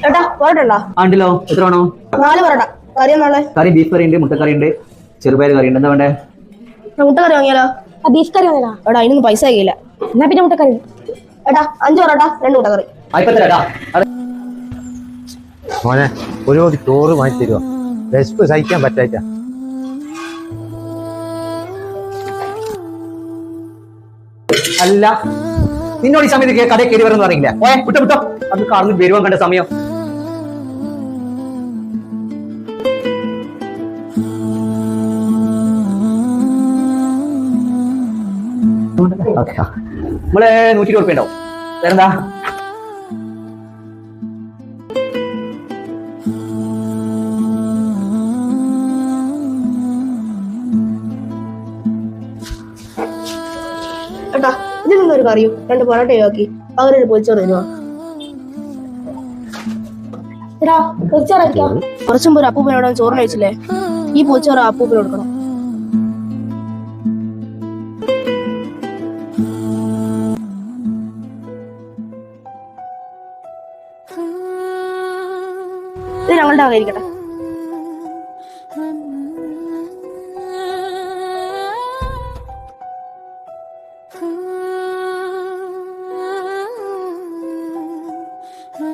ചേട്ടാ പൊറോട്ട ആണ്ടല്ലോ എത്ര വേണോ? 4 പൊറോട്ട. കറി എന്നാളെ? കറി ബീഫ് കറി ഉണ്ട്, മുട്ടക്കറി ഉണ്ട്, ചെറുപയർ കറി ഉണ്ട്. എന്താ വേണ്ടേ? മുട്ടക്കറി വാങ്ങിയാലോ? ബീഫ് കറി വാങ്ങിയാലോ? എടാ അതിനൊന്നും പൈസ കഴിയില്ല. എന്നാ പിന്നെ മുട്ടക്കറി. ഏട്ടാ 5 പൊറോട്ട 2 മുട്ടക്കറി. മോനെ ഒരു ചോറ് വാങ്ങി തരുമോ? വിശപ്പ് സഹിക്കാൻ പറ്റായിട്ട. അല്ല, നിന്നോട് ഈ സമയത്ത് കടയിൽ കയറി വരുമെന്ന് പറയില്ല. ഓയെ വിട്ടോ വിട്ടോ, അത് കാണുന്നു വരുവാൻ കണ്ട സമയം. നമ്മളെ 120 രൂപ ഉണ്ടാവും. വേറെന്താ? ഏട്ടാ ഇതിൽ നിന്നൊരു കറിയും 2 പൊറോട്ട ഒഴിവാക്കി പകരം പൊരിച്ചോറ് തരുമോ? എടാ പൊരിച്ചോറ കുറച്ചും ഒരു അപ്പൂപ്പനോട് ചോറിന് കഴിച്ചില്ലേ? ഈ പൊരിച്ചോറ് അപ്പൂപ്പന് കൊടുക്കണം. ഇത് ഞങ്ങളുടെ വക ഇരിക്കട്ടെ.